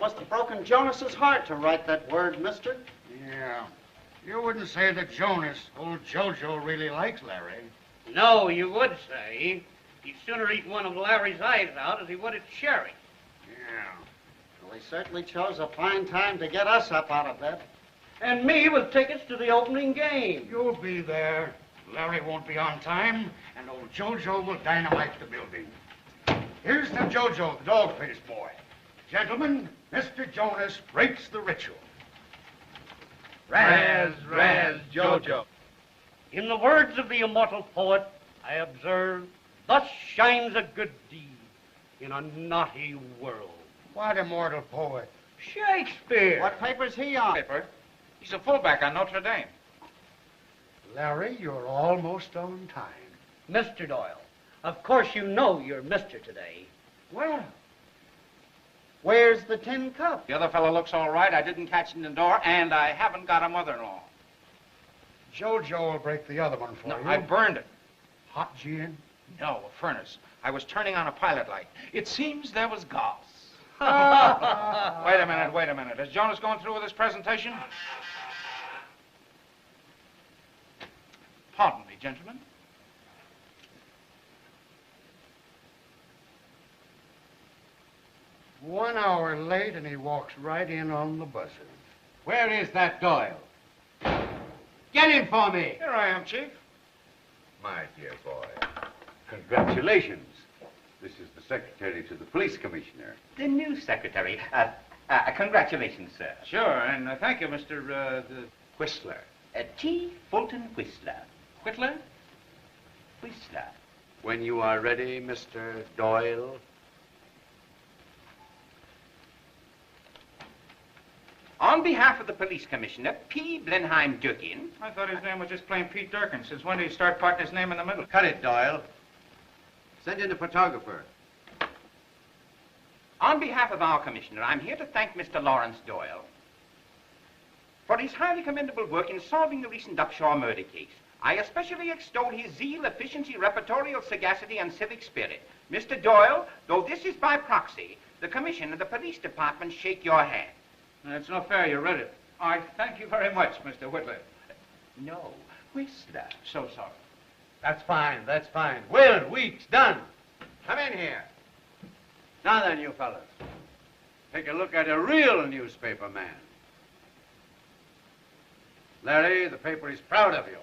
Must have broken Jonas's heart to write that word, mister. Yeah. You wouldn't say that Jonas, old Jojo, really likes Larry. No, you would say. He'd sooner eat one of Larry's eyes out as he would a cherry. Yeah. Well, he certainly chose a fine time to get us up out of bed. And me with tickets to the opening game. You'll be there. Larry won't be on time, and old Jojo will dynamite the building. Here's to Jojo, the dog-faced boy. Gentlemen, Mr. Jonas breaks the ritual. Raz, Raz, Jojo. In the words of the immortal poet, I observe, thus shines a good deed in a naughty world. What immortal poet? Shakespeare. What paper's he on? Paper. He's a fullback on Notre Dame. Larry, you're almost on time. Mr. Doyle, of course you know you're Mr. today. Well, where's the tin cup? The other fellow looks all right. I didn't catch him in the door, and I haven't got a mother-in-law. Jojo will break the other one for No, you. I burned it. Hot gin? No, a furnace. I was turning on a pilot light. It seems there was gas. Wait a minute. Is Jonas going through with his presentation? Pardon me, gentlemen. One hour late, and he walks right in on the buzzer. Where is that Doyle? Get him for me. Here I am, Chief. My dear boy, congratulations. This is the secretary to the police commissioner. The new secretary. Congratulations, sir. Sure, and thank you, Mr. Whistler. T. Fulton Whistler. Whitler. Whistler. When you are ready, Mr. Doyle. On behalf of the police commissioner, P. Blenheim Durkin. I thought his name was just plain Pete Durkin. Since when did he start putting his name in the middle? Cut it, Doyle. Send in a photographer. On behalf of our commissioner, I'm here to thank Mr. Lawrence Doyle for his highly commendable work in solving the recent Upshaw murder case. I especially extol his zeal, efficiency, repertorial sagacity, and civic spirit. Mr. Doyle, though this is by proxy, the commission and the police department shake your hand. It's no fair. You read it. I thank you very much, Mr. Whitler. No, Whistler. So sorry. That's fine. Will, Weeks, done. Come in here. Now then, you fellas. Take a look at a real newspaper man. Larry, the paper is proud of you.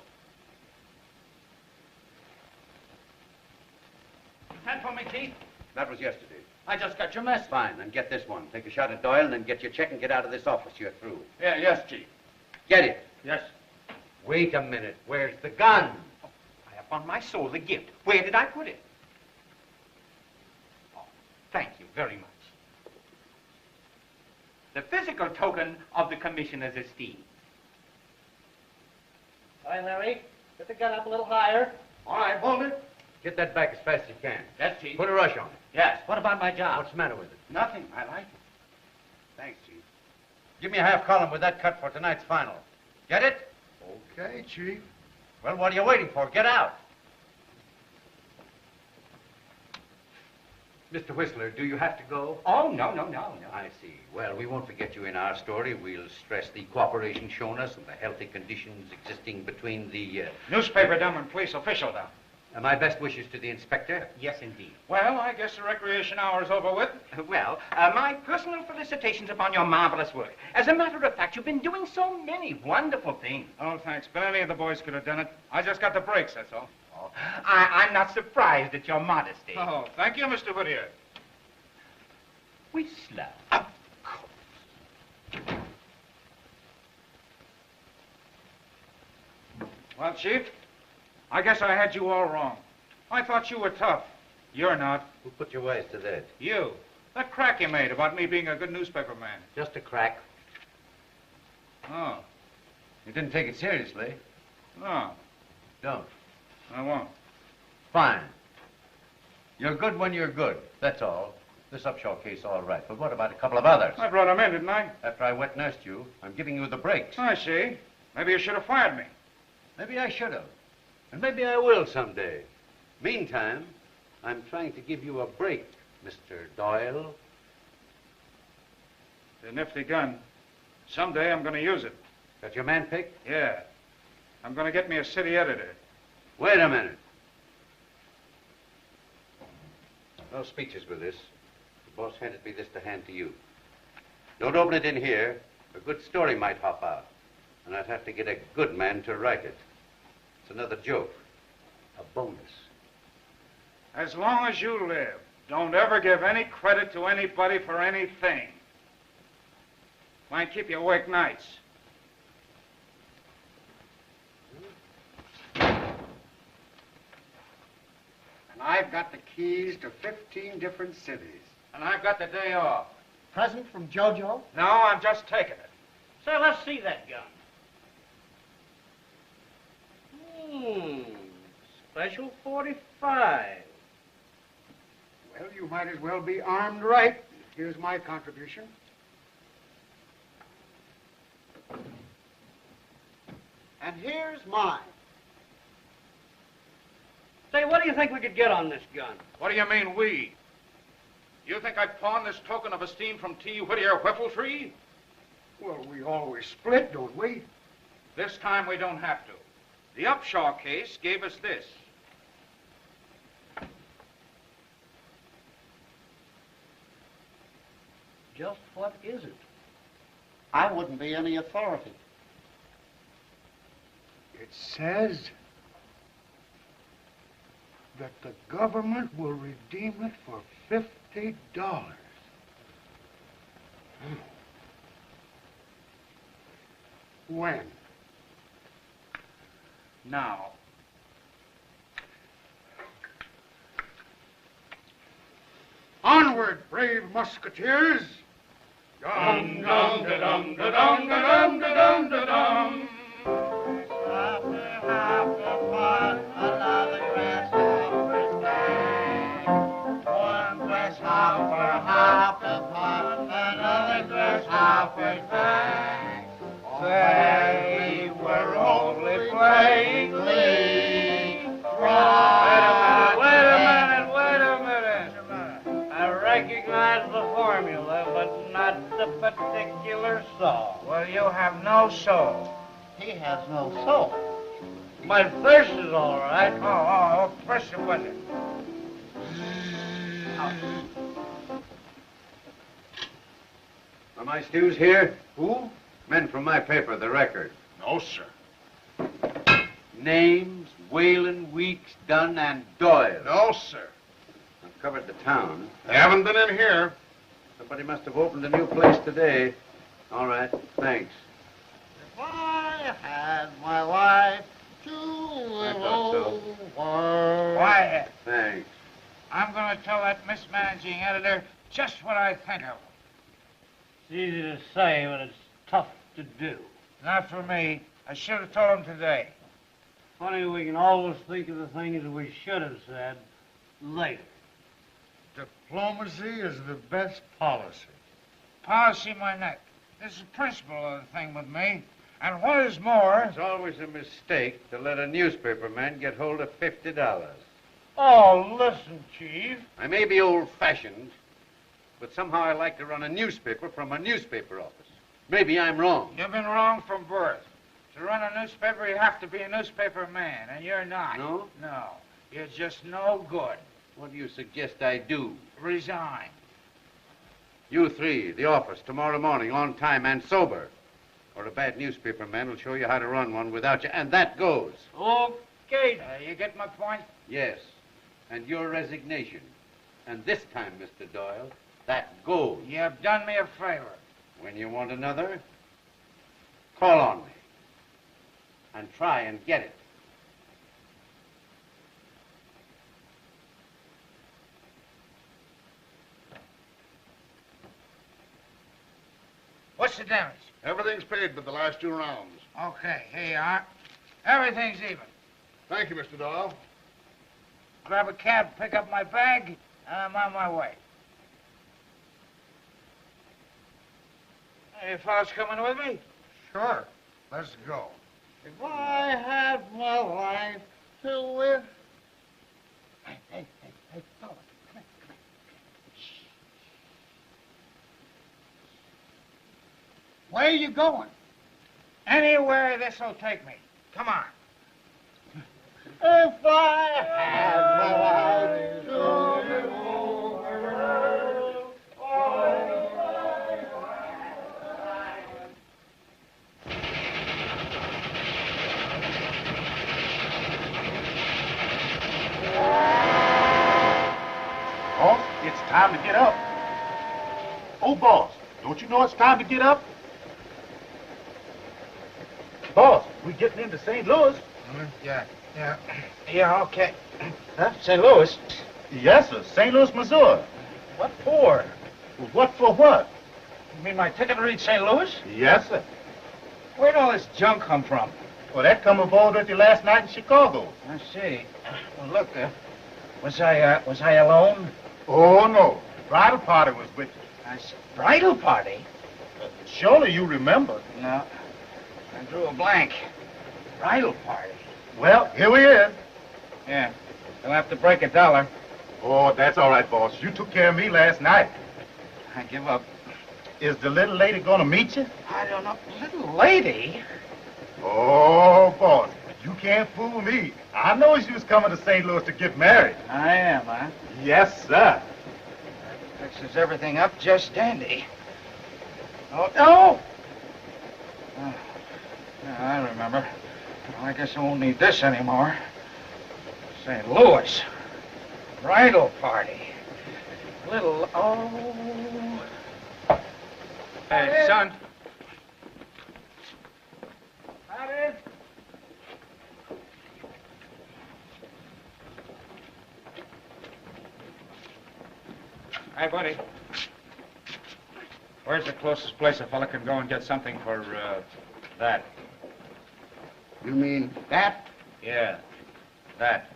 Hand for me, Keith. That was yesterday. I just got your message. Fine, then get this one. Take a shot at Doyle and then get your check and get out of this office. You're through. Yeah, yes, Chief. Get it. Yes. Wait a minute. Where's the gun? I have on my soul the gift. Where did I put it? Oh, thank you very much. The physical token of the commissioner's esteem. All right, Larry. Get the gun up a little higher. All right, hold it. Get that back as fast as you can. Yes, Chief. Put a rush on it. Yes. What about my job? What's the matter with it? Nothing. I like it. Thanks, Chief. Give me a half column with that cut for tonight's final. Get it? Okay, Chief. Well, what are you waiting for? Get out. Mr. Whistler, do you have to go? Oh, no. I see. Well, we won't forget you in our story. We'll stress the cooperation shown us and the healthy conditions existing between the... Newspaper dumb and police official dumb. my best wishes to the inspector. Yes, indeed. Well, I guess the recreation hour's over with. Well, my personal felicitations upon your marvelous work. As a matter of fact, you've been doing so many wonderful things. Oh, thanks. But any of the boys could have done it. I just got the breaks, that's all. Oh, I'm not surprised at your modesty. Oh, thank you, Mr. Whittier. Whistler. Of course. Well, Chief, I guess I had you all wrong. I thought you were tough. You're not. Who put your wise to that? You. That crack you made about me being a good newspaper man. Just a crack. Oh. You didn't take it seriously. No, Don't. I won't. Fine. You're good when you're good. That's all. This Upshaw case, all right. But what about a couple of others? I brought him in, didn't I? After I wet nursed you, I'm giving you the breaks. I see. Maybe you should have fired me. Maybe I should have. And maybe I will someday. Meantime, I'm trying to give you a break, Mr. Doyle. It's a nifty gun. Someday I'm going to use it. Got your man picked? Yeah. I'm going to get me a city editor. Wait a minute. No speeches with this. The boss handed me this to hand to you. Don't open it in here. A good story might hop out. And I'd have to get a good man to write it. It's another joke. A bonus. As long as you live, don't ever give any credit to anybody for anything. Might keep you awake nights. And I've got the keys to 15 different cities. And I've got the day off. Present from JoJo? No, I'm just taking it. Say, let's see that gun. Special 45. Well, you might as well be armed right. Here's my contribution. And here's mine. Say, what do you think we could get on this gun? What do you mean, we? You think I'd pawn this token of esteem from T. Whittier Whiffletree? Well, we always split, don't we? This time we don't have to. The Upshaw case gave us this. Just what is it? I wouldn't be any authority. It says that the government will redeem it for $50. When? Now. Onward, brave musketeers! Dum dum da dum da dum da dum da dum da dum. Say, we're only playing league. Wait a minute. I recognize the formula, but not the particular song. Well, you have no soul. He has no soul. My thirst is all right. Oh, press the button. Are my stews here? Who? Men from my paper, The Record. No, sir. Names, Whalen, Weeks, Dunn, and Doyle. No, sir. I've covered the town. They haven't been in here. Somebody must have opened a new place today. All right, thanks. If I had my life to live thought so. over. Quiet. Thanks. I'm going to tell that mismanaging editor just what I think of him. It's easy to say, but it's tough to do. Not for me. I should have told him today. Funny, we can always think of the things we should have said later. Diplomacy is the best policy. Policy my neck. This is the principle of the thing with me. And what is more... It's always a mistake to let a newspaper man get hold of $50. Oh, listen, Chief. I may be old-fashioned, but somehow I like to run a newspaper from a newspaper office. Maybe I'm wrong. You've been wrong from birth. To run a newspaper, you have to be a newspaper man, and you're not. No? No. You're just no good. What do you suggest I do? Resign. You three, the office, tomorrow morning, on time and sober. Or a bad newspaper man will show you how to run one without you, and that goes. Okay. You get my point? Yes, and your resignation. And this time, Mr. Doyle, that goes. You've done me a favor. When you want another, call on me. And try and get it. What's the damage? Everything's paid but the last 2 rounds. Okay, here you are. Everything's even. Thank you, Mr. Doyle. Grab a cab, pick up my bag, and I'm on my way. You fellas coming with me? Sure. Let's go. If I had my life to live. Hey, fella. Come Where are you going? Anywhere this'll take me. Come on. If I had my life to live over, Boss, it's time to get up. Oh, boss, don't you know it's time to get up? Boss, we getting into St. Louis. Yeah, okay. Huh? St. Louis? Yes, sir. St. Louis, Missouri. What for? What for what? You mean my ticket to reach St. Louis? Yes, sir. Where'd all this junk come from? Well, that come aboard with you last night in Chicago. I see. Well, look, was I alone? Oh, no. The bridal party was with you. I said, bridal party? Surely you remember. No. I drew a blank. Bridal party? Well, here we is. Yeah. You'll have to break $1. Oh, that's all right, boss. You took care of me last night. I give up. Is the little lady gonna meet you? I don't know. Little lady? Oh, boss, you can't fool me. I know she was coming to St. Louis to get married. I am, huh? Yes, sir. Fixes everything up just dandy. Oh, no! Oh, yeah, I remember. Well, I guess I won't need this anymore. St. Louis. Bridal party. Oh. Hey, son. Hey, buddy. Where's the closest place a fella can go and get something for, that? You mean that? Yeah, that.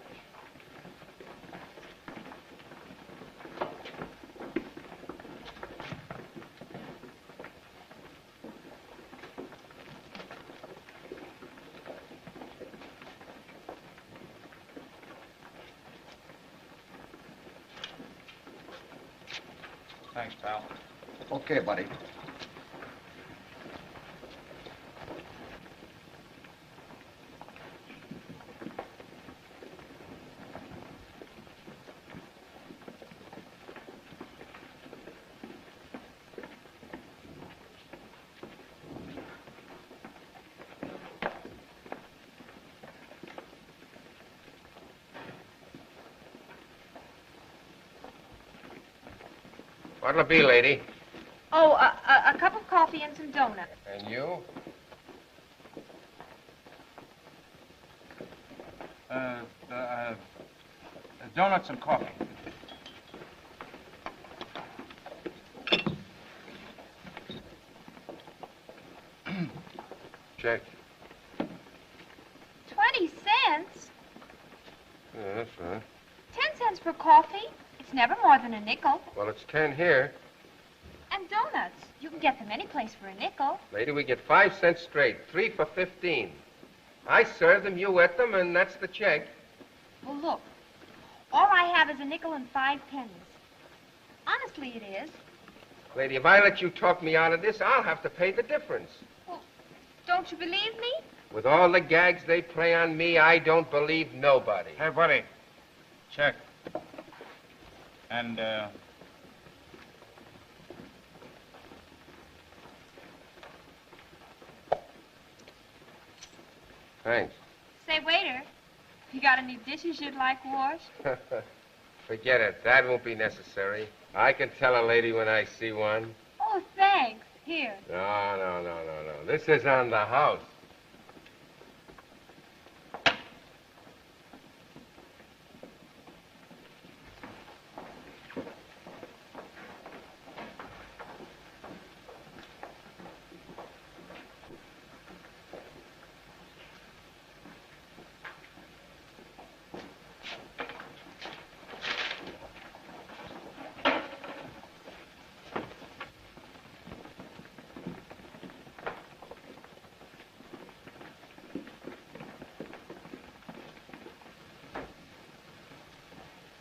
Thanks, pal. Okay, buddy. What'll it be, lady? Oh, a cup of coffee and some donuts. And you? Donuts and coffee. Check. 20 cents? Yeah, that's right. 10 cents for coffee? It's never more than a nickel. Well, it's 10 here. And donuts. You can get them any place for a nickel. Lady, we get 5 cents straight. 3 for 15. I serve them, you eat them, and that's the check. Well, look. All I have is a nickel and 5 pennies. Honestly, it is. Lady, if I let you talk me out of this, I'll have to pay the difference. Well, don't you believe me? With all the gags they play on me, I don't believe nobody. Hey, buddy. Check. And, Thanks. Say, waiter, you got any dishes you'd like washed? Forget it. That won't be necessary. I can tell a lady when I see one. Oh, thanks. Here. No. This is on the house.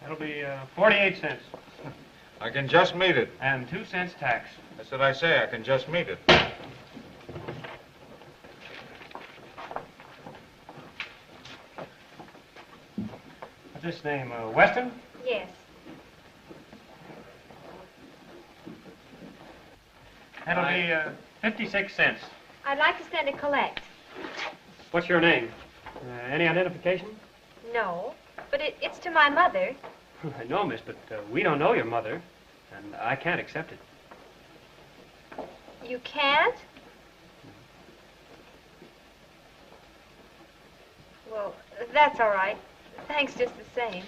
That'll be 48 cents. I can just meet it. And 2 cents tax. That's what I say. I can just meet it. this name? Weston? Yes. That'll be 56 cents. I'd like to send a collect. What's your name? Any identification? No, but it's to my mother. I know, miss, but we don't know your mother, and I can't accept it. You can't? Well, that's all right. Thanks just the same.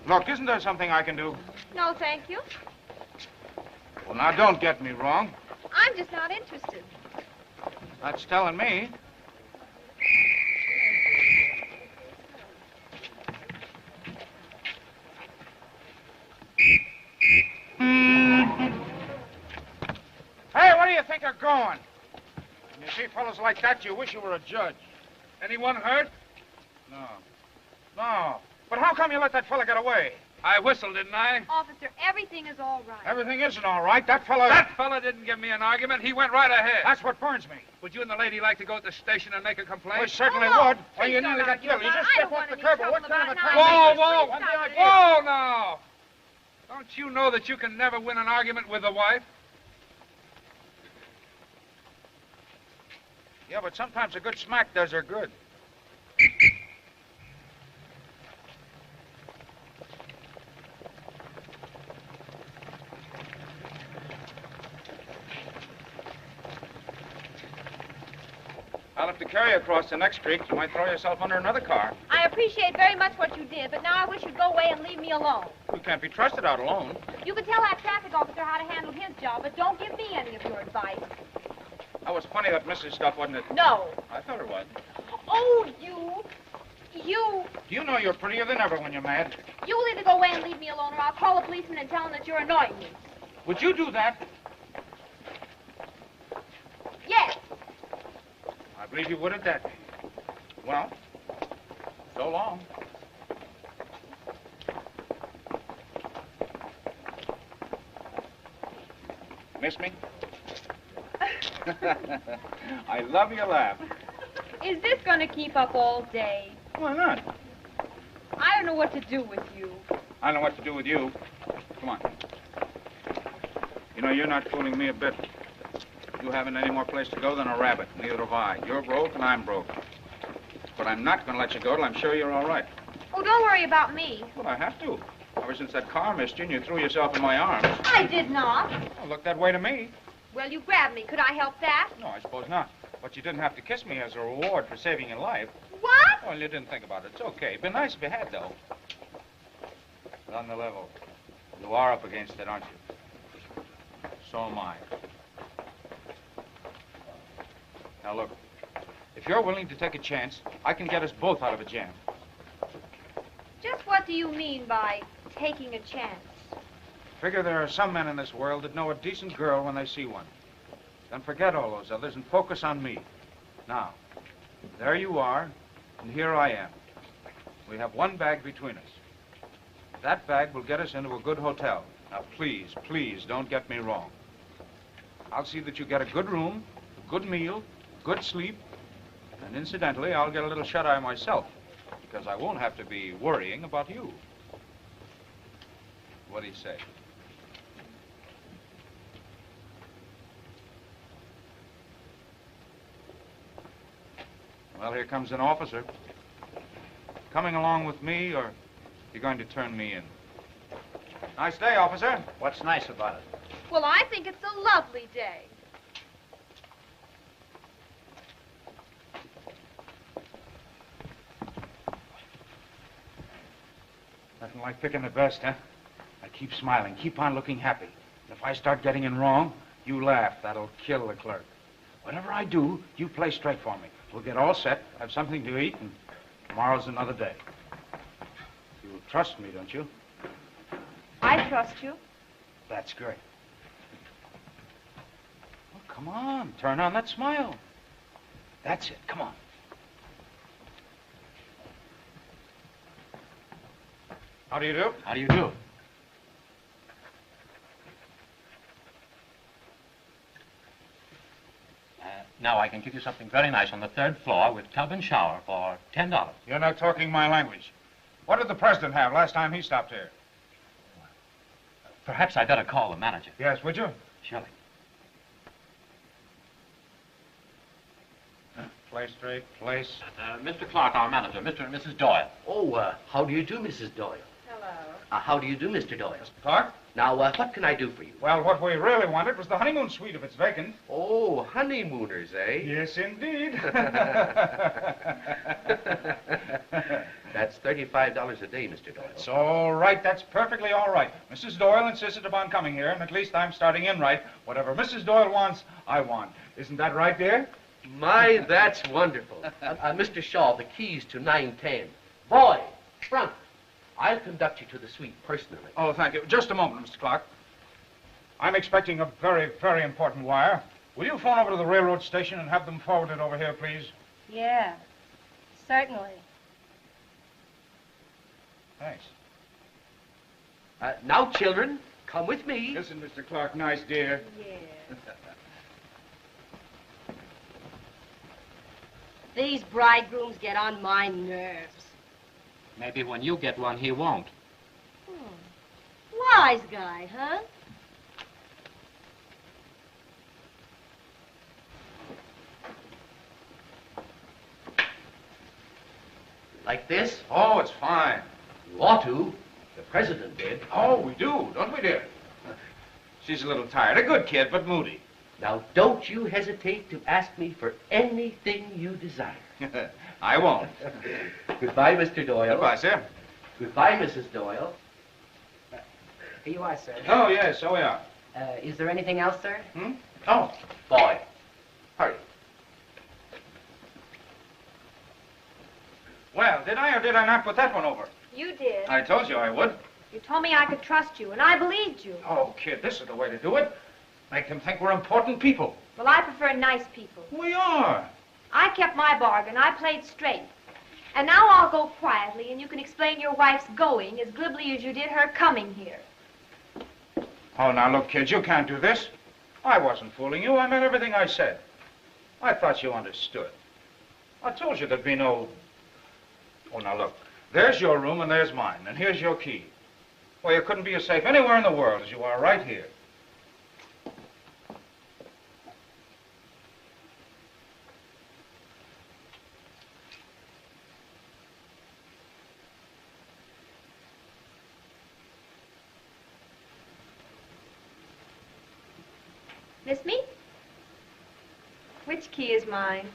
Look, isn't there something I can do? No, thank you. Well, now, don't get me wrong. I'm just not interested. That's telling me. Hey, where do you think you're going? When you see fellas like that, you wish you were a judge. Anyone hurt? No. No. But how come you let that fella get away? I whistled, didn't I? Officer, everything is all right. Everything isn't all right. That fella... That fella didn't give me an argument. He went right ahead. That's what burns me. Would you and the lady like to go to the station and make a complaint? We certainly Oh, no. would. Well, you Please nearly don't got argue killed. You about just it. I step don't off the want curb. any What kind of a trouble car? about it. Whoa, whoa. Please stop it. Whoa, now. Don't you know that you can never win an argument with a wife? Yeah, but sometimes a good smack does her good. I'll have to carry you across the next street. You might throw yourself under another car. I appreciate very much what you did, but now I wish you'd go away and leave me alone. You can't be trusted out alone. You can tell that traffic officer how to handle his job, but don't give me any of your advice. That was funny, that Mrs. stuff, wasn't it? No. I thought it was. Oh, you. Do you know you're prettier than ever when you're mad? You'll either go away and leave me alone, or I'll call a policeman and tell him that you're annoying me. Would you do that? Yes. I believe you would at that. Well, so long. Miss me? I love your laugh. Is this going to keep up all day? Why not? I don't know what to do with you. I know what to do with you. Come on. You know, you're not fooling me a bit. You haven't any more place to go than a rabbit. Neither have I. You're broke and I'm broke. But I'm not going to let you go till I'm sure you're all right. Oh, don't worry about me. Well, I have to. Ever since that car missed you and you threw yourself in my arms. I did not. Well, look that way to me. Well, you grabbed me. Could I help that? No, I suppose not. But you didn't have to kiss me as a reward for saving your life. What? Well, you didn't think about it. It's okay. It'd be nice if you had, though. But on the level, you are up against it, aren't you? So am I. Now, look. If you're willing to take a chance, I can get us both out of a jam. Just what do you mean by taking a chance? Figure there are some men in this world that know a decent girl when they see one. Then forget all those others and focus on me. Now, there you are, and here I am. We have one bag between us. That bag will get us into a good hotel. Now, please, please, don't get me wrong. I'll see that you get a good room, a good meal, good sleep, and incidentally, I'll get a little shut-eye myself, because I won't have to be worrying about you. What do you say? Well, here comes an officer. Coming along with me, or you're going to turn me in? Nice day, officer. What's nice about it? Well, I think it's a lovely day. Nothing like picking the best, huh? Now keep smiling. Keep on looking happy. If I start getting in wrong, you laugh. That'll kill the clerk. Whatever I do, you play straight for me. We'll get all set, have something to eat, and tomorrow's another day. You trust me, don't you? I trust you. That's great. Well, come on. Turn on that smile. That's it. Come on. How do you do? How do you do? Now I can give you something very nice on the 3rd floor with tub and shower for $10. You're not talking my language. What did the president have last time he stopped here? Perhaps I'd better call the manager. Yes, would you? Surely. Play straight, place. Mr. Clark, our manager, Mr. and Mrs. Doyle. Oh, how do you do, Mrs. Doyle? Hello. How do you do, Mr. Doyle? Mr. Clark? Now, what can I do for you? Well, what we really wanted was the honeymoon suite if it's vacant. Oh, honeymooners, eh? Yes, indeed. That's $35 a day, Mr. Doyle. It's all right. That's perfectly all right. Mrs. Doyle insisted upon coming here, and at least I'm starting in right. Whatever Mrs. Doyle wants, I want. Isn't that right, dear? My, that's wonderful. Mr. Shaw, the keys to 910. Boy, front. I'll conduct you to the suite personally. Oh, thank you. Just a moment, Mr. Clark. I'm expecting a very, very important wire. Will you phone over to the railroad station and have them forwarded over here, please? Yeah, certainly. Thanks. Now, children, come with me. Listen, Mr. Clark, nice, dear. Yeah. These bridegrooms get on my nerves. Maybe when you get one, he won't. Wise guy, huh? Like this? Oh, it's fine. You ought to. The president did. Oh, we do, don't we, dear? She's a little tired. A good kid, but moody. Now, don't you hesitate to ask me for anything you desire. I won't. Goodbye, Mr. Doyle. Goodbye, sir. Goodbye, Mrs. Doyle. Here you are, sir. Oh, yes, so we are. Is there anything else, sir? Oh. Boy, hurry. Well, did I or did I not put that one over? You did. I told you I would. You told me I could trust you, and I believed you. Oh, kid, this is the way to do it. Make them think we're important people. Well, I prefer nice people. We are. I kept my bargain. I played straight. And now I'll go quietly, and you can explain your wife's going as glibly as you did her coming here. Oh, now, look, kid, you can't do this. I wasn't fooling you. I meant everything I said. I thought you understood. I told you there'd be no... Oh, now, look. There's your room and there's mine, and here's your key. Well, you couldn't be as safe anywhere in the world as you are right here. Miss me? Which key is mine?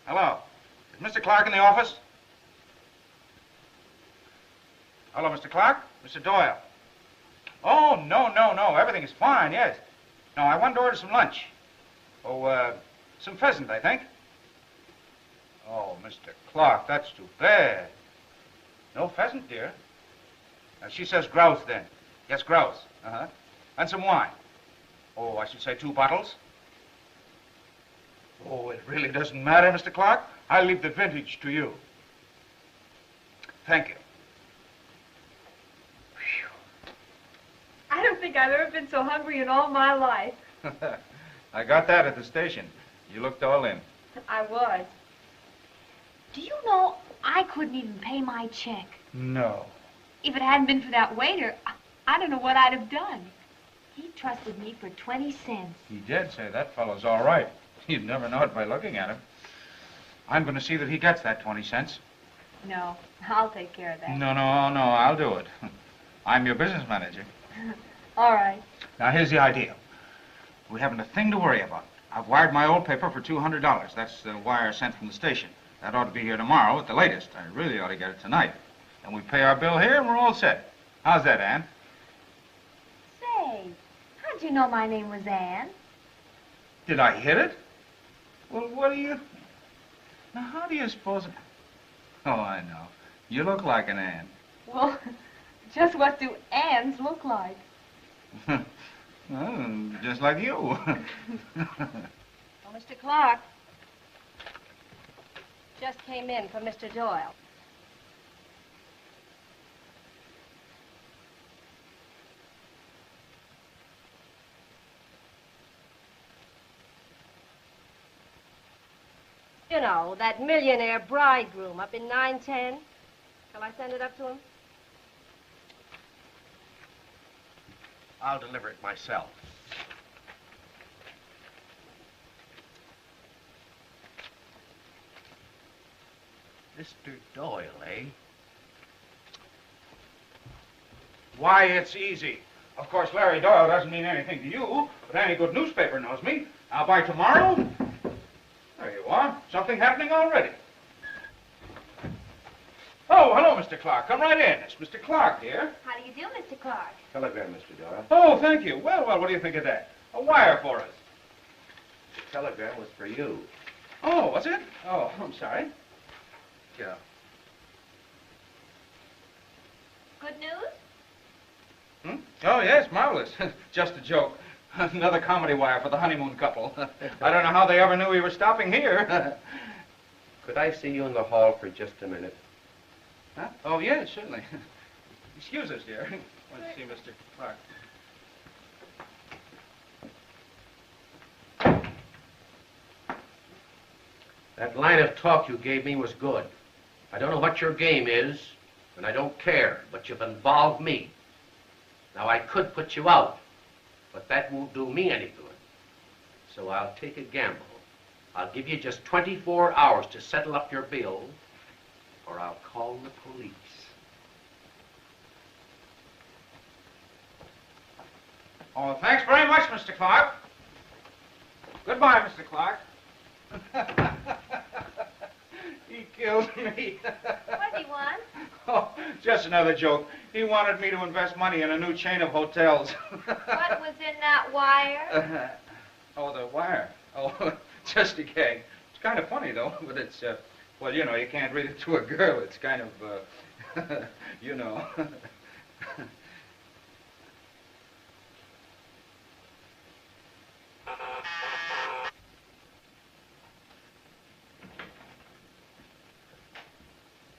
Hello. Is Mr. Clark in the office? Hello, Mr. Clark? Mr. Doyle. Oh, no. Everything is fine, yes. No, I wanted to order some lunch. Oh, some pheasant, I think. Oh, Mr. Clark, that's too bad. No pheasant, dear. She says grouse, then. Yes, grouse. Uh-huh. And some wine. Oh, I should say 2 bottles. Oh, it really doesn't matter, Mr. Clark. I'll leave the vintage to you. Thank you. I don't think I've ever been so hungry in all my life. I got that at the station. You looked all in. I was. Do you know, I couldn't even pay my check. No. If it hadn't been for that waiter, I don't know what I'd have done. He trusted me for 20 cents. He did say that fellow's all right. You'd never know it by looking at him. I'm going to see that he gets that 20 cents. No, I'll take care of that. No, I'll do it. I'm your business manager. All right. Now, here's the idea. We haven't a thing to worry about. I've wired my old paper for $200. That's the wire sent from the station. That ought to be here tomorrow at the latest. I really ought to get it tonight. And we pay our bill here and we're all set. How's that, Ann? Say, how'd you know my name was Ann? Did I hit it? Well, what do you... Now, how do you suppose... Oh, I know. You look like an Ann. Well, just what do Anns look like? Well, just like you. Oh, Mr. Clark. Just came in from Mr. Doyle. You know, that millionaire bridegroom up in 910. Shall I send it up to him? I'll deliver it myself. Mr. Doyle, eh? Why, it's easy. Of course, Larry Doyle doesn't mean anything to you, but any good newspaper knows me. I'll buy tomorrow. There you are. Something happening already. Oh, hello, Mr. Clark. Come right in. It's Mr. Clark here. How do you do, Mr. Clark? Telegram, Mr. Doyle. Oh, thank you. Well, what do you think of that? A wire for us. The telegram was for you. Oh, was it? Oh, I'm sorry. Yeah. Good news? Hmm? Oh, yes, marvelous. Just a joke. Another comedy wire for the honeymoon couple. I don't know how they ever knew we were stopping here. Could I see you in the hall for just a minute? Huh? Oh, yes, certainly. Excuse us, dear. I want to see Mr. Clark. That line of talk you gave me was good. I don't know what your game is, and I don't care, but you've involved me. Now, I could put you out, but that won't do me any good. So I'll take a gamble. I'll give you just 24 hours to settle up your bill, or I'll call the police. Oh, thanks very much, Mr. Clark. Goodbye, Mr. Clark. He killed me. What did he want? Oh, just another joke. He wanted me to invest money in a new chain of hotels. What was in that wire? Oh, the wire. Oh, just a gag. It's kind of funny, though, but it's, well, you know, you can't read it to a girl. It's kind of, you know.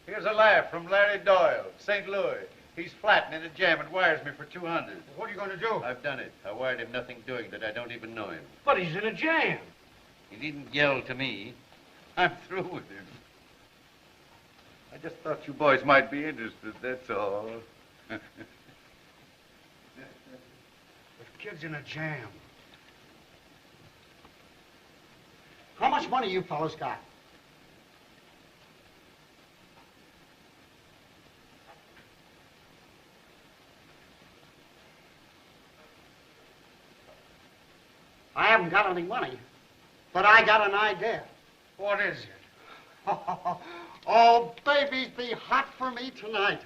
Here's a laugh from Larry Doyle, St. Louis. He's flattened in a jam and wires me for 200. What are you going to do? I've done it. I wired him nothing doing that I don't even know him. But he's in a jam. He needn't yell to me. I'm through with him. I just thought you boys might be interested, that's all. The kid's in a jam. How much money you fellows got? I haven't got any money, but I got an idea. What is it? Oh, babies be hot for me tonight.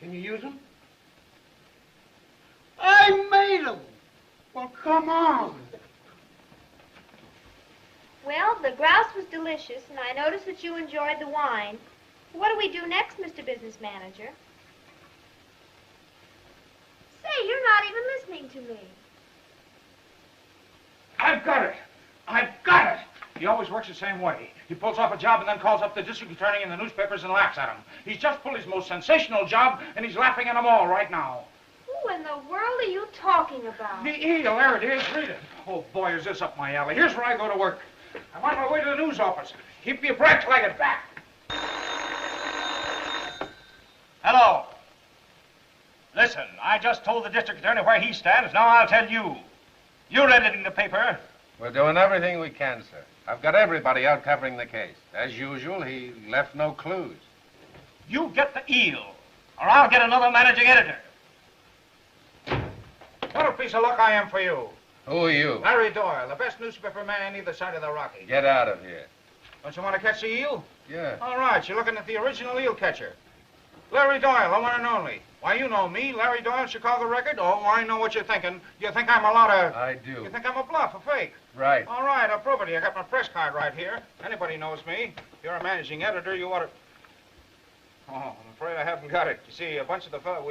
Can you use him? I made them. Well, come on. Well, the grouse was delicious, and I noticed that you enjoyed the wine. What do we do next, Mr. Business Manager? Say, you're not even listening to me. I've got it. I've got it. He always works the same way. He pulls off a job and then calls up the district attorney in the newspapers and laughs at him. He's just pulled his most sensational job, and he's laughing at them all right now. Who in the world are you talking about? Here it is. Read it. Oh, boy, is this up my alley. Here's where I go to work. I'm on my way to the news office. Keep your breath till I get back. Hello. Listen, I just told the district attorney where he stands. Now I'll tell you. You're editing the paper. We're doing everything we can, sir. I've got everybody out covering the case. As usual, he left no clues. You get the eel, or I'll get another managing editor. What a piece of luck I am for you. Who are you? Larry Doyle, the best newspaper man on either side of the Rockies. Get out of here. Don't you want to catch the eel? Yeah. All right, you're looking at the original eel catcher. Larry Doyle, the one and only. Why, you know me, Larry Doyle, Chicago Record. Oh, I know what you're thinking. You think I'm a lot of... I do. You think I'm a bluff, a fake. Right. All right, I'll prove it to you. I got my press card right here. Anybody knows me. If you're a managing editor, you ought to... Oh, I'm afraid I haven't got it. You see, a bunch of the fellow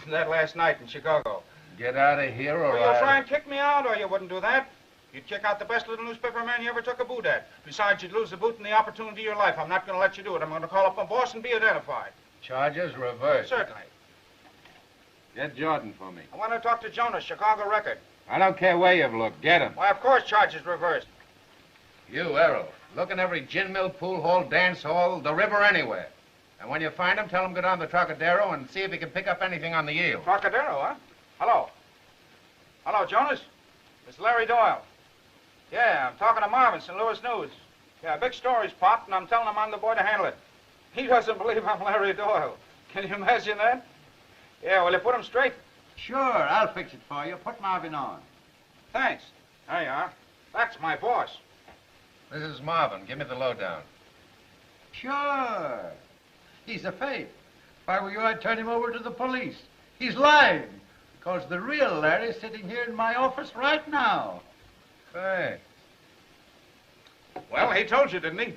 that last night in Chicago. Get out of here or Well, you'll try and kick me out, or you wouldn't do that. You'd kick out the best little newspaper man you ever took a boot at. Besides, you'd lose the boot and the opportunity of your life. I'm not going to let you do it. I'm going to call up my boss and be identified. Charges reversed. Certainly. Get Jordan for me. I want to talk to Jonas, Chicago Record. I don't care where you've looked. Get him. Why, of course, charges reversed. You, Errol. Look in every gin mill, pool hall, dance hall, the river, anywhere. And when you find him, tell him go down to the Trocadero and see if he can pick up anything on the eel. Trocadero, huh? Hello. Hello, Jonas. It's Larry Doyle. Yeah, I'm talking to Marvin, St. Louis News. Yeah, big story's popped, and I'm telling him I'm the boy to handle it. He doesn't believe I'm Larry Doyle. Can you imagine that? Yeah, will you put him straight? Sure, I'll fix it for you. Put Marvin on. Thanks. There you are. That's my boss. This is Marvin. Give me the lowdown. Sure. He's a fake. If I were you, I'd turn him over to the police. He's lying. Because the real Larry's sitting here in my office right now. Thanks. Well, he told you, didn't he?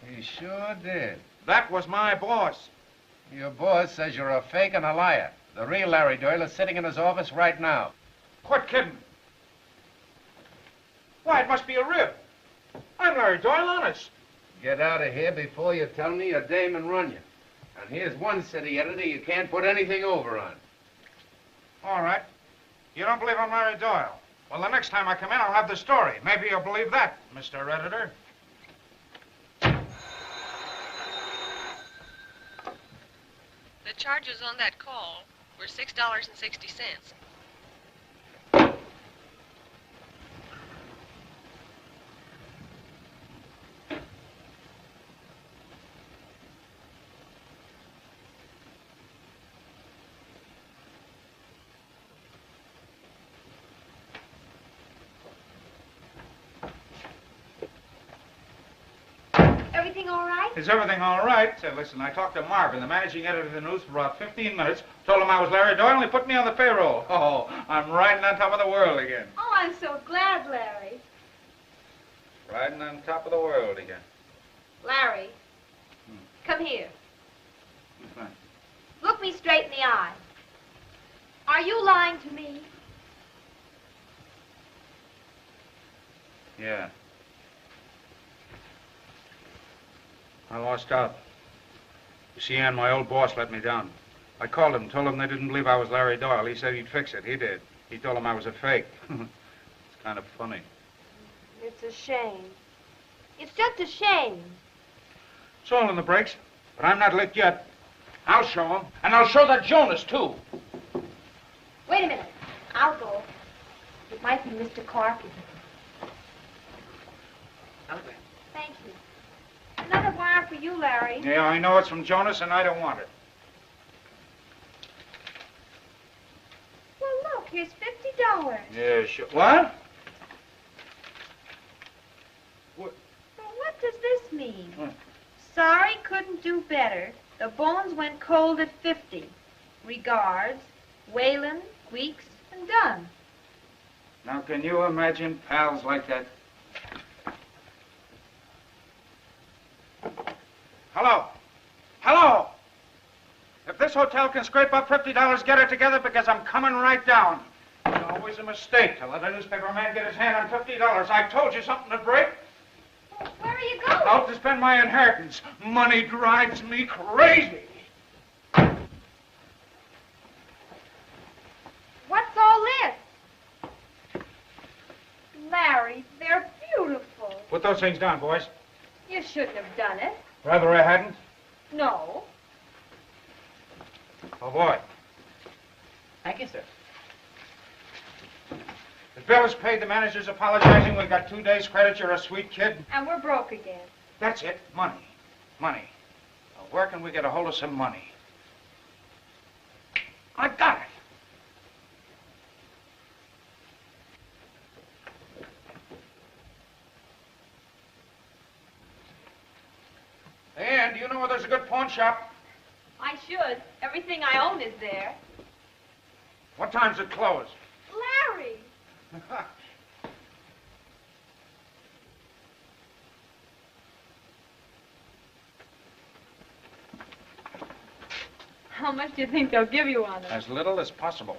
He sure did. That was my boss. Your boss says you're a fake and a liar. The real Larry Doyle is sitting in his office right now. Quit kidding. Why, it must be a rib. I'm Larry Doyle, honest. Get out of here before you tell me a dame and run you. And here's one city editor you can't put anything over on. All right. You don't believe I'm Larry Doyle? Well, the next time I come in, I'll have the story. Maybe you'll believe that, Mr. Editor. The charges on that call were $6.60. Everything all right? Is everything all right? Listen, I talked to Marvin, the managing editor of the news, for about 15 minutes. Told him I was Larry Doyle, and he put me on the payroll. Oh, I'm riding on top of the world again. Oh, I'm so glad, Larry. Riding on top of the world again. Larry, come here. Fine. Look me straight in the eye. Are you lying to me? Yeah. I lost out. You see, Ann, my old boss let me down. I called him, told him they didn't believe I was Larry Doyle. He said he'd fix it. He did. He told him I was a fake. It's kind of funny. It's a shame. It's just a shame. It's all in the breaks, but I'm not licked yet. I'll show him, and I'll show that Jonas, too. Wait a minute. I'll go. It might be Mr. Clark. Thank you. Another wire for you, Larry. Yeah, I know it's from Jonas, and I don't want it. Well, look, here's $50. Yeah, sure. What? Well, what does this mean? Sorry, couldn't do better. The bones went cold at 50. Regards, Whalen, Weeks, and Dunn. Now, can you imagine pals like that? Hello? Hello? If this hotel can scrape up $50, get it together, because I'm coming right down. It's always a mistake to let a newspaper man get his hand on $50. I told you something would break. Well, where are you going? Out to spend my inheritance. Money drives me crazy. What's all this? Larry, they're beautiful. Put those things down, boys. You shouldn't have done it. Rather I hadn't. No. Oh, boy. Thank you, sir. The bill is paid. The manager's apologizing. We've got 2 days' credit. You're a sweet kid. And we're broke again. That's it. Money. Money. Now, where can we get a hold of some money? I got it. where there's a good pawn shop? I should. Everything I own is there. What time's it close? Larry! How much do you think they'll give you on it? As little as possible.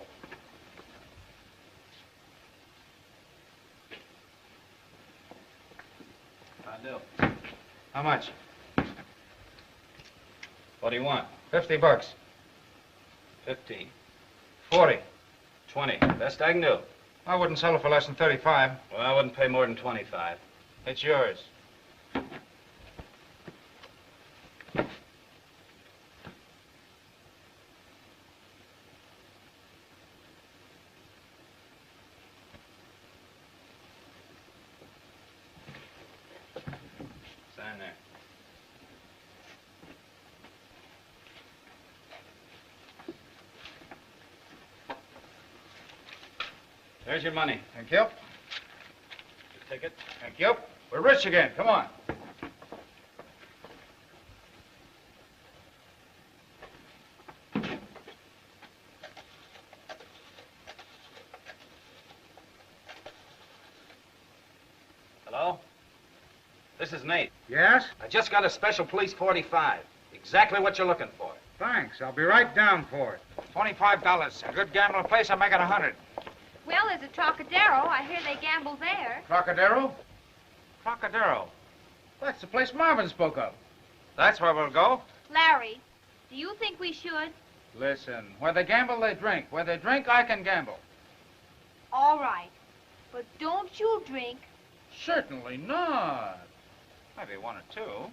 I do. How much? What do you want? $50. 15. 40. 20. Best I can do. I wouldn't sell it for less than 35. Well, I wouldn't pay more than 25. It's yours. Sign there. There's your money. Thank you. Your ticket. Thank you. We're rich again. Come on. Hello? This is Nate. Yes? I just got a special police 45. Exactly what you're looking for. Thanks. I'll be right down for it. $25. A good gambling place, I make it 100. Well, there's a Trocadero. I hear they gamble there. Trocadero? Trocadero. That's the place Marvin spoke of. That's where we'll go. Larry, do you think we should? Listen, where they gamble, they drink. Where they drink, I can gamble. All right. But don't you drink. Certainly not. Maybe one or two.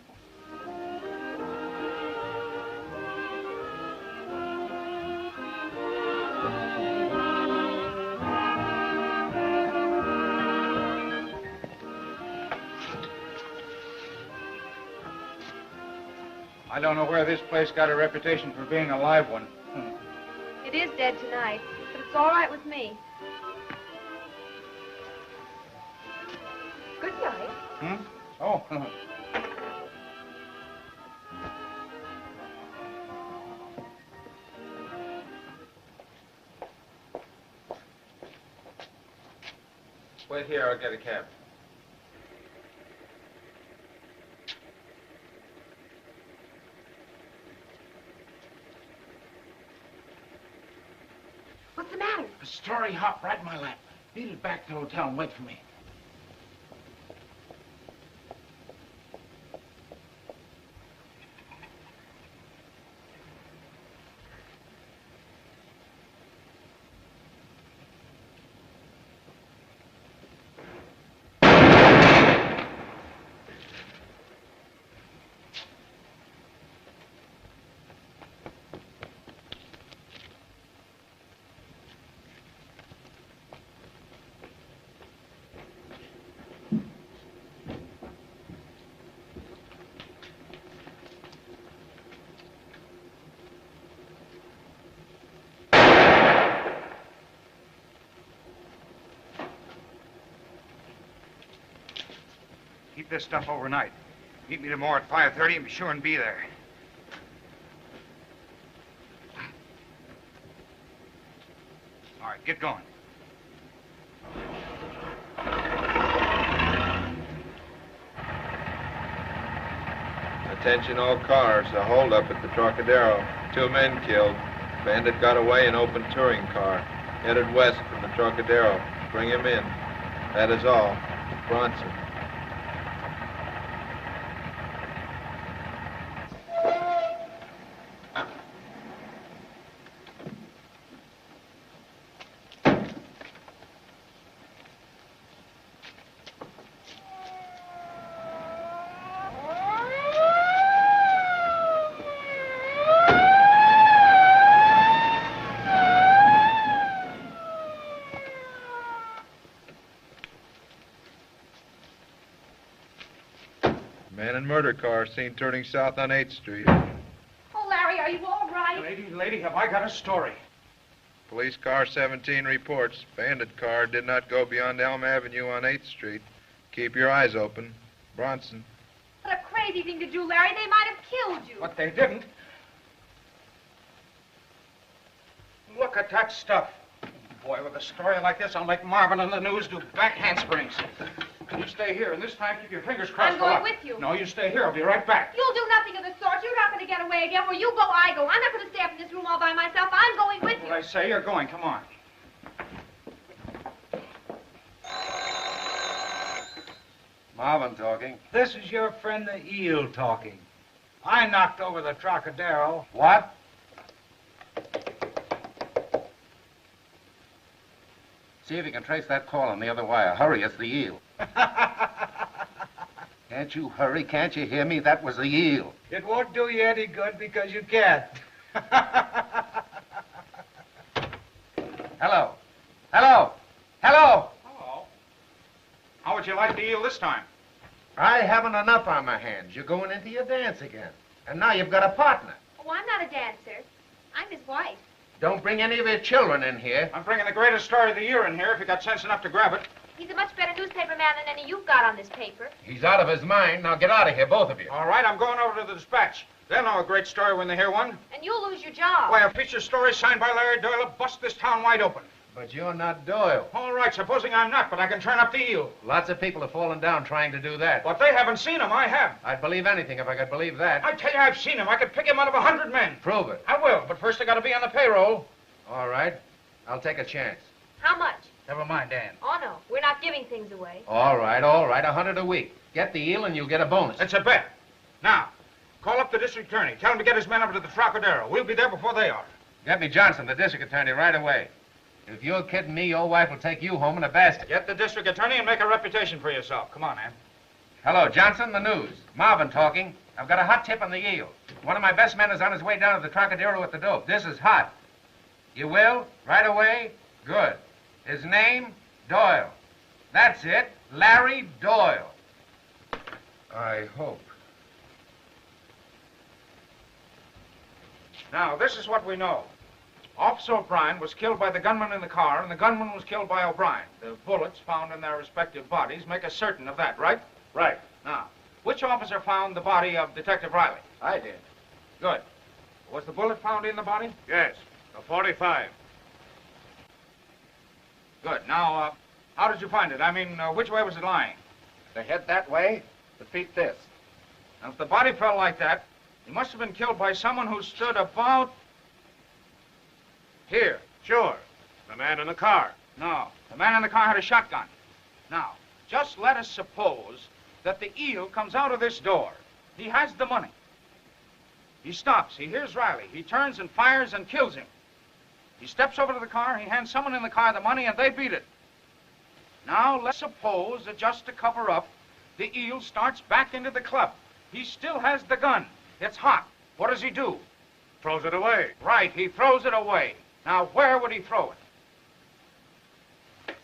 I don't know where this place got a reputation for being a live one. It is dead tonight, but it's all right with me. Good night. Hmm? Oh. Wait here, I'll get a cab. What's the matter? A story hop right in my lap. Beat it back to the hotel and wait for me. Keep this stuff overnight. Meet me tomorrow at 5:30 and be sure and be there. All right, get going. Attention all cars, a holdup at the Trocadero. 2 men killed. Bandit got away in open touring car. Headed west from the Trocadero. Bring him in. That is all. Bronson. Man in murder car seen turning south on 8th Street. Oh, Larry, are you all right? Lady, have I got a story? Police car 17 reports. Bandit car did not go beyond Elm Avenue on 8th Street. Keep your eyes open. Bronson. But a crazy thing to do, Larry. They might have killed you. But they didn't. Look at that stuff. Boy, with a story like this, I'll make Marvin and the news do back handsprings. You stay here, and this time keep your fingers crossed. I'm going for luck. with you. No, you stay here. I'll be right back. You'll do nothing of the sort. You're not going to get away again. Where you go, I go. I'm not going to stay up in this room all by myself. I'm going with you. What I say, you're going. Come on. Marvin talking. This is your friend the eel talking. I knocked over the Trocadero. What? See if you can trace that call on the other wire. Hurry, it's the eel. Can't you hurry? Can't you hear me? That was the eel. It won't do you any good because you can't. Hello. Hello. Hello. Hello. How would you like the eel this time? I haven't enough on my hands. You're going into your dance again. And now you've got a partner. Oh, I'm not a dancer. I'm his wife. Don't bring any of your children in here. I'm bringing the greatest story of the year in here if you got sense enough to grab it. He's a much better newspaper man than any you've got on this paper. He's out of his mind. Now get out of here, both of you. All right, I'm going over to the Dispatch. They'll know a great story when they hear one. And you'll lose your job. Why, a feature story signed by Larry Doyle will bust this town wide open. But you're not Doyle. All right, supposing I'm not, but I can turn up the eel. Lots of people have fallen down trying to do that. But they haven't seen him. I have. I'd believe anything if I could believe that. I tell you, I've seen him. I could pick him out of 100 men. Prove it. I will, but first I got to be on the payroll. All right. I'll take a chance. How much? Never mind, Dan. Oh, no. We're not giving things away. All right, all right. 100 a week. Get the eel and you'll get a bonus. It's a bet. Now, call up the district attorney. Tell him to get his men over to the Trocadero. We'll be there before they are. Get me Johnston, the district attorney, right away. If you're kidding me, your wife will take you home in a basket. Get the district attorney and make a reputation for yourself. Come on, Ann. Hello, Johnston, the news. Marvin talking. I've got a hot tip on the eel. One of my best men is on his way down to the Trocadero with the dope. This is hot. You will? Right away? Good. His name? Doyle. That's it. Larry Doyle. I hope. Now, this is what we know. Officer O'Brien was killed by the gunman in the car, and the gunman was killed by O'Brien. The bullets found in their respective bodies make us certain of that, right? Right. Now, which officer found the body of Detective Riley? I did. Good. Was the bullet found in the body? Yes. A 45. Good. Now, how did you find it? I mean, which way was it lying? The head that way, the feet this. Now, if the body fell like that, he must have been killed by someone who stood about here. Sure. The man in the car. No, the man in the car had a shotgun. Now, just let us suppose that the eel comes out of this door. He has the money. He stops. He hears Riley. He turns and fires and kills him. He steps over to the car. He hands someone in the car the money, and they beat it. Now, let's suppose that just to cover up, the eel starts back into the club. He still has the gun. It's hot. What does he do? Throws it away. Right, he throws it away. Now, where would he throw it?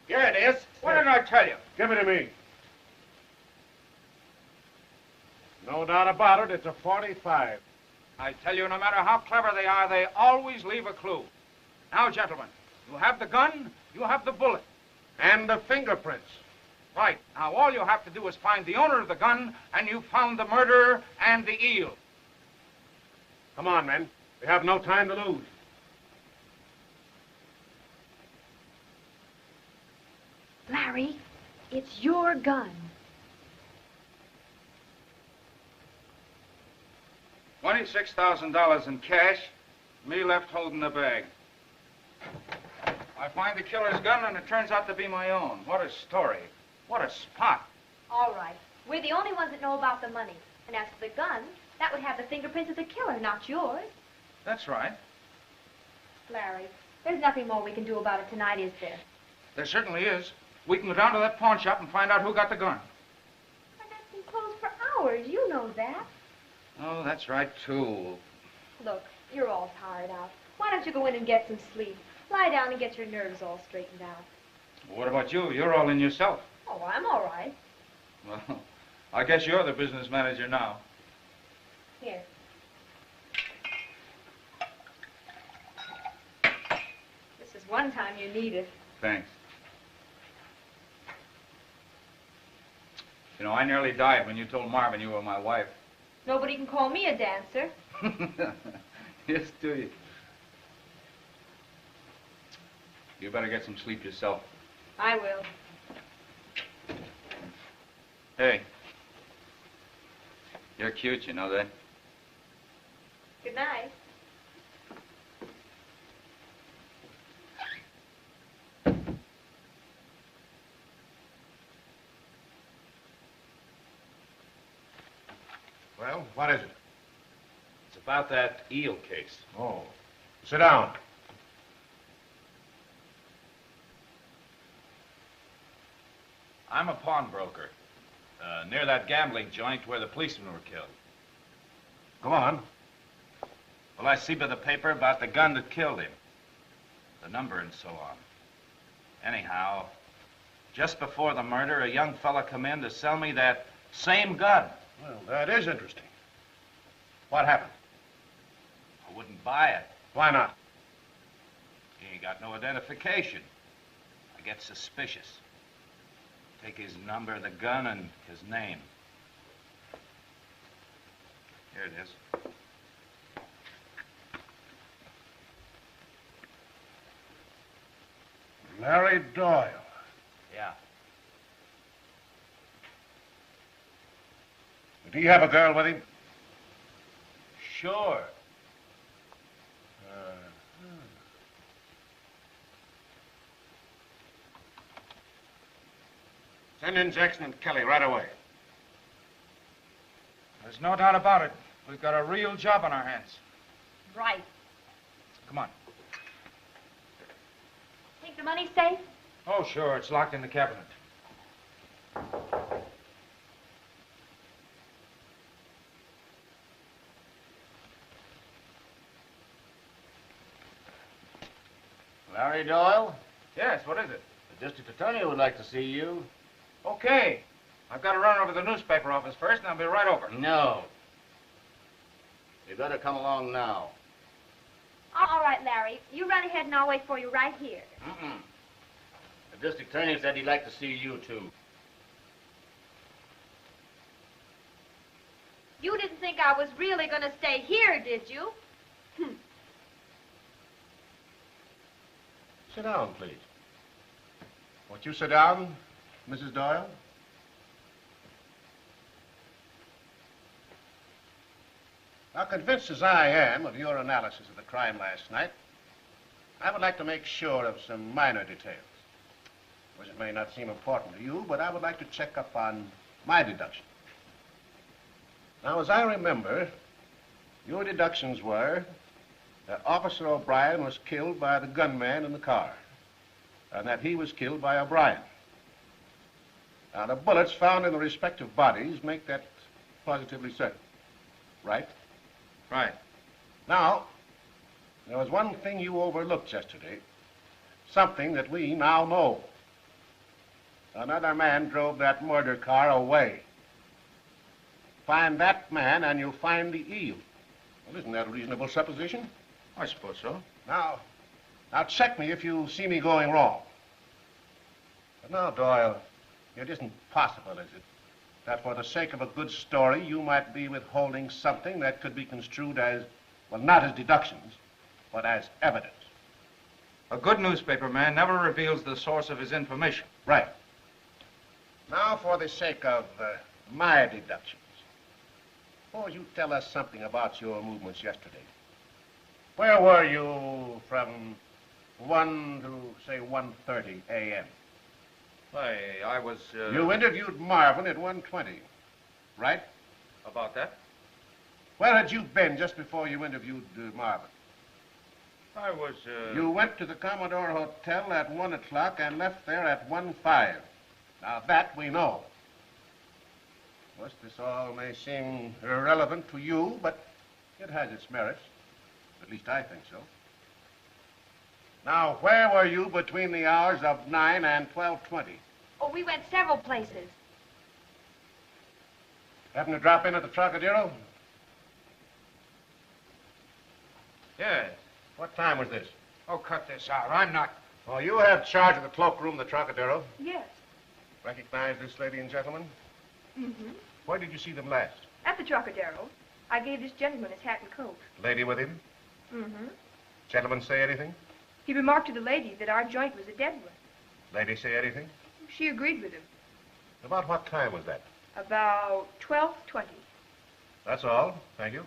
Here it is. What did I tell you? Give it to me. No doubt about it, it's a 45. I tell you, no matter how clever they are, they always leave a clue. Now, gentlemen, you have the gun, you have the bullet. And the fingerprints. Right. Now, all you have to do is find the owner of the gun, and you've found the murderer and the eel. Come on, men. We have no time to lose. Larry, it's your gun. $26,000 in cash, me left holding the bag. I find the killer's gun, and it turns out to be my own. What a story. What a spot. All right. We're the only ones that know about the money. And as for the gun, that would have the fingerprints of the killer, not yours. That's right. Larry, there's nothing more we can do about it tonight, is there? There certainly is. We can go down to that pawn shop and find out who got the gun. But that's been closed for hours. You know that. Oh, that's right, too. Look, you're all tired out. Why don't you go in and get some sleep? Lie down and get your nerves all straightened out. What about you? You're all in yourself. Oh, I'm all right. Well, I guess you're the business manager now. Here. This is one time you need it. Thanks. You know, I nearly died when you told Marvin you were my wife. Nobody can call me a dancer. Yes, do you? You better get some sleep yourself. I will. Hey. You're cute, you know that? Good night. Well, what is it? It's about that eel case. Oh. Sit down. I'm a pawnbroker. Near that gambling joint where the policemen were killed. Go on. Well, I see by the paper about the gun that killed him. The number and so on. Anyhow, just before the murder, a young fella come in to sell me that same gun. Well, that is interesting. What happened? I wouldn't buy it. Why not? He ain't got no identification. I get suspicious. Take his number, the gun, and his name. Here it is. Larry Doyle. Yeah. Did he have a girl with him? Sure. Send in Jackson and Kelly right away. There's no doubt about it. We've got a real job on our hands. Right. Come on. Think the money's safe? Oh, sure. It's locked in the cabinet. Larry Doyle? Yes, what is it? The district attorney would like to see you. Okay. I've got to run over to the newspaper office first, and I'll be right over. No. You better come along now. All right, Larry. You run ahead and I'll wait for you right here. Mm-mm. The district attorney said he'd like to see you, too. You didn't think I was really going to stay here, did you? Sit down, please. Won't you sit down, Mrs. Doyle? Now, convinced as I am of your analysis of the crime last night, I would like to make sure of some minor details. Which it may not seem important to you, but I would like to check up on my deduction. Now, as I remember, your deductions were that Officer O'Brien was killed by the gunman in the car, and that he was killed by O'Brien. Now, the bullets found in the respective bodies make that positively certain, right? Right. Now, there was one thing you overlooked yesterday, something that we now know. Another man drove that murder car away. Find that man and you'll find the eel. Well, isn't that a reasonable supposition? I suppose so. Now check me if you see me going wrong. But now, Doyle, it isn't possible, is it, that for the sake of a good story, you might be withholding something that could be construed as, well, not as deductions, but as evidence. A good newspaper man never reveals the source of his information. Right. Now, for the sake of my deductions, suppose you tell us something about your movements yesterday. Where were you from 1 to, say, 1:30 a.m.? Why, I was... You interviewed Marvin at 1:20, right? About that? Where had you been just before you interviewed Marvin? I was, You went to the Commodore Hotel at 1 o'clock and left there at 1:05. Now, that we know. Of course, this all may seem irrelevant to you, but it has its merits. At least I think so. Now, where were you between the hours of 9 and 12:20? Oh, we went several places. Happened to drop in at the Trocadero? Yes. What time was this? Oh, cut this out. I'm not... Oh, you have charge of the cloakroom of the Trocadero? Yes. Recognize this lady and gentleman? Mm-hmm. Where did you see them last? At the Trocadero. I gave this gentleman his hat and coat. Lady with him? Mm-hmm. Gentleman say anything? He remarked to the lady that our joint was a dead one. Lady say anything? She agreed with him. About what time was that? About 12:20. That's all. Thank you.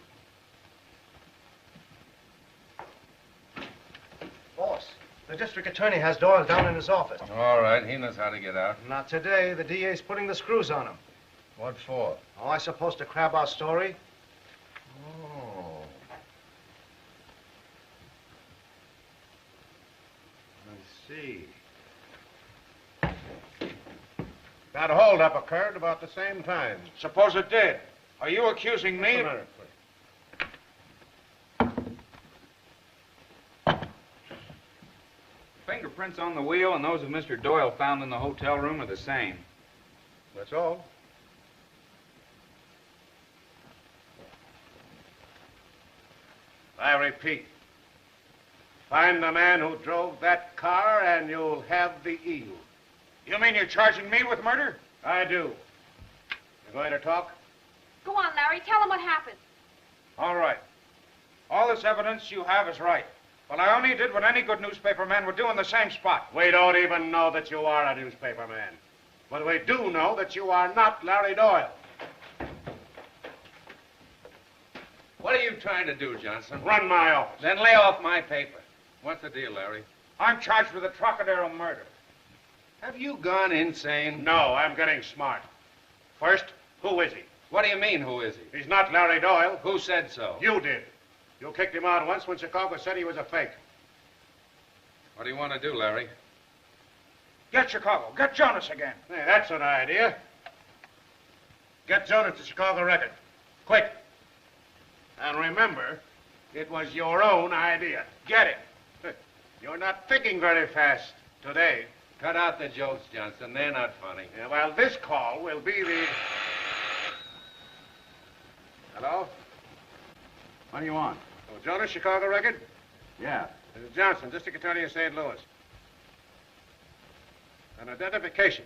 Boss, the district attorney has Doyle down in his office. All right, he knows how to get out. Not today. The DA's putting the screws on him. What for? Oh, I supposed to crab our story? Oh. I see. That holdup occurred about the same time. Suppose it did. Are you accusing me? Just a minute, please. Fingerprints on the wheel and those of Mr. Doyle found in the hotel room are the same. That's all. I repeat, find the man who drove that car and you'll have the eel. You mean you're charging me with murder? I do. You going to talk? Go on, Larry. Tell him what happened. All right. All this evidence you have is right. But I only did what any good newspaper man would do in the same spot. We don't even know that you are a newspaper man. But we do know that you are not Larry Doyle. What are you trying to do, Johnston? Run my office. Then lay off my paper. What's the deal, Larry? I'm charged with the Trocadero murder. Have you gone insane? No, I'm getting smart. First, who is he? What do you mean, who is he? He's not Larry Doyle. Who said so? You did. You kicked him out once when Chicago said he was a fake. What do you want to do, Larry? Get Chicago. Get Jonas again. Hey, that's an idea. Get Jonas to Chicago Record. Quick. And remember, it was your own idea. Get it. You're not thinking very fast today. Cut out the jokes, Johnston. They're not funny. Yeah, well, this call will be the... Hello? What do you want? Oh, Jonas, Chicago Record? Yeah. This is Johnston, District Attorney of St. Louis. An identification.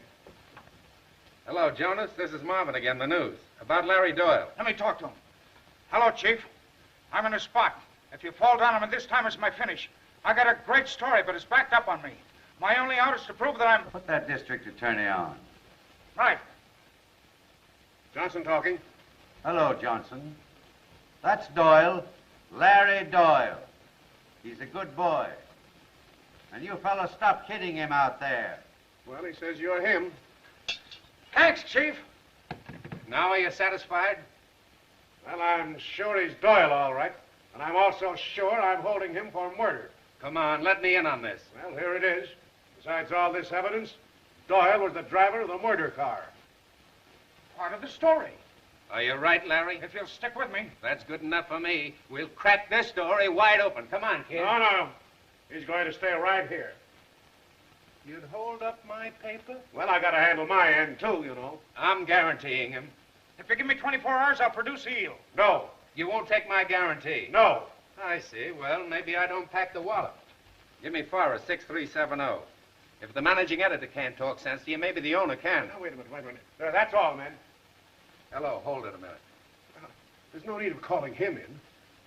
Hello, Jonas. This is Marvin again, the news. About Larry Doyle. Let me talk to him. Hello, Chief. I'm in a spot. If you fall down on me this time, it's my finish. I got a great story, but it's backed up on me. My only out is to prove that I'm... Put that district attorney on. Right. Johnson talking. Hello, Johnson. That's Doyle, Larry Doyle. He's a good boy. And you fellas stop kidding him out there. Well, he says you're him. Thanks, Chief. Now are you satisfied? Well, I'm sure he's Doyle, all right. And I'm also sure I'm holding him for murder. Come on, let me in on this. Well, here it is. Besides all this evidence, Doyle was the driver of the murder car. Part of the story. Are you right, Larry? If you'll stick with me. That's good enough for me. We'll crack this story wide open. Come on, kid. No. He's going to stay right here. You'd hold up my paper? Well, I got to handle my end, too, you know. I'm guaranteeing him. If you give me 24 hours, I'll produce eel. No. You won't take my guarantee? No. I see. Well, maybe I don't pack the wallop. Give me Forrest, 6370. If the managing editor can't talk sense to you, maybe the owner can. Now, wait a minute. That's all, men. Hello, hold it a minute. There's no need of calling him in.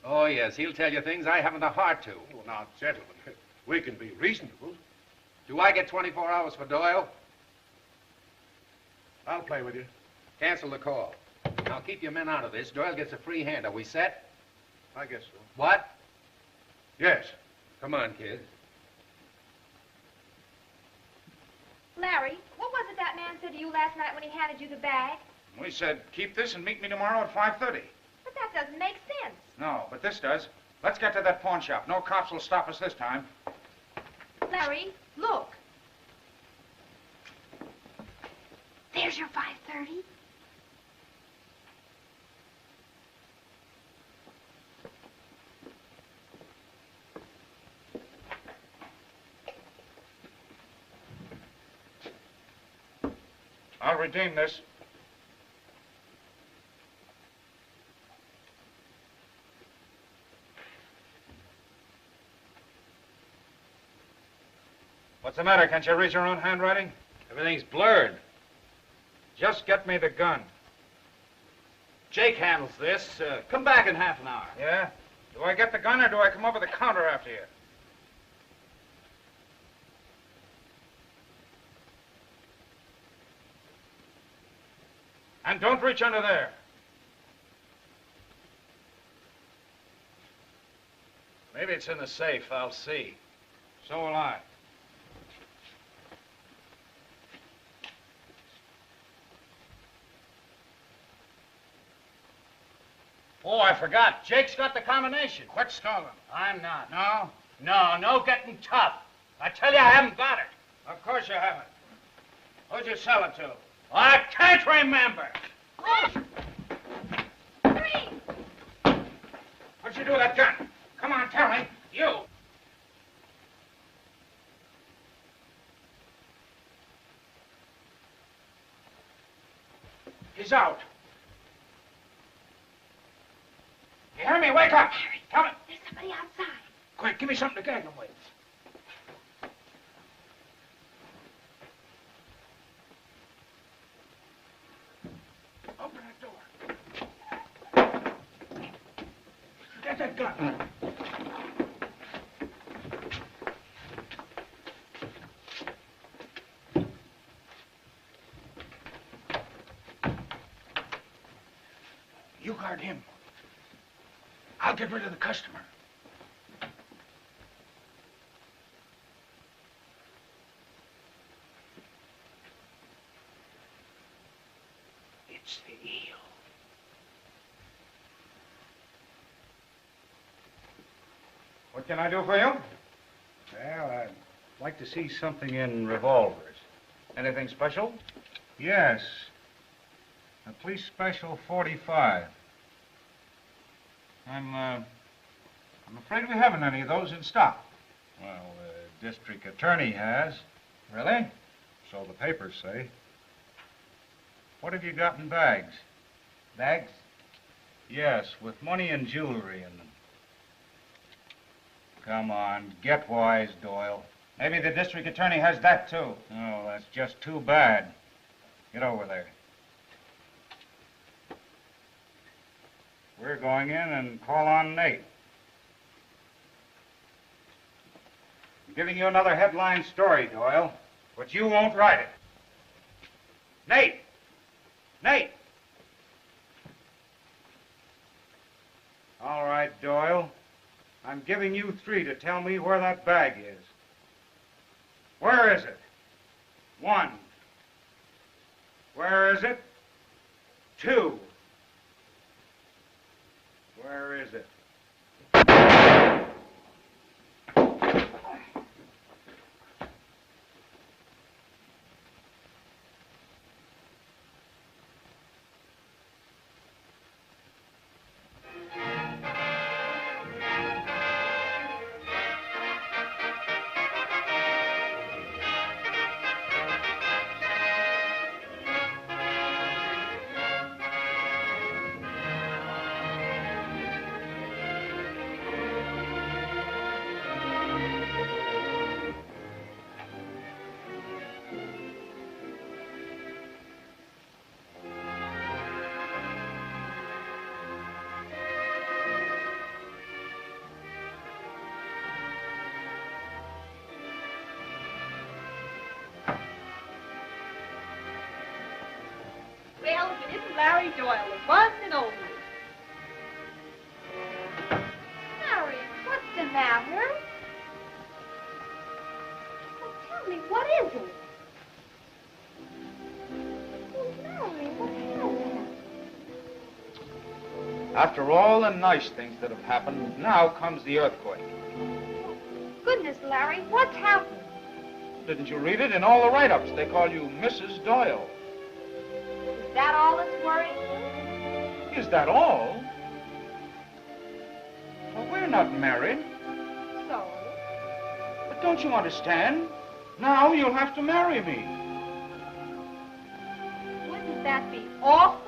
Oh, yes, he'll tell you things I haven't the heart to. Oh, now, gentlemen, we can be reasonable. Do I get 24 hours for Doyle? I'll play with you. Cancel the call. Now, keep your men out of this. Doyle gets a free hand. Are we set? I guess so. What? Yes. Come on, kid. Larry, what was it that man said to you last night when he handed you the bag? We said, keep this and meet me tomorrow at 5:30. But that doesn't make sense. No, but this does. Let's get to that pawn shop. No cops will stop us this time. Larry, look. There's your 5:30. I'll redeem this. What's the matter? Can't you read your own handwriting? Everything's blurred. Just get me the gun. Jake handles this. Come back in half an hour. Yeah? Do I get the gun or do I come over the counter after you? And don't reach under there. Maybe it's in the safe. I'll see. So will I. Oh, I forgot. Jake's got the combination. Quit stalling. I'm not. No? No getting tough. I tell you, I haven't got it. Of course you haven't. Who'd you sell it to? I can't remember. What'd you do with that gun? Come on, tell me. You. He's out. You hear me? Wake up. Tell me. There's somebody outside. Quick, give me something to gag him with. Open that door. Get that gun. You guard him. I'll get rid of the customer. It's the eel. What can I do for you? Well, I'd like to see something in revolvers. Anything special? Yes. A police special 45. I'm afraid we haven't any of those in stock. Well, the district attorney has. Really? So the papers say. What have you got in bags? Bags? Yes, with money and jewelry in them. Come on, get wise, Doyle. Maybe the district attorney has that, too. Oh, that's just too bad. Get over there. We're going in and call on Nate. I'm giving you another headline story, Doyle, but you won't write it. Nate! Nate! All right, Doyle. I'm giving you 3 to tell me where that bag is. Where is it? 1. Where is it? 2. Where is it? Well, if it isn't Larry Doyle, the one and only. Larry, what's the matter? Well, tell me, what is it? Oh, Larry, what happened? After all the nice things that have happened, now comes the earthquake. Goodness, Larry, what's happened? Didn't you read it in all the write-ups? They call you Mrs. Doyle. Is that all that's worrying you? Is that all? Well, we're not married. So? But don't you understand? Now you'll have to marry me. Wouldn't that be awful?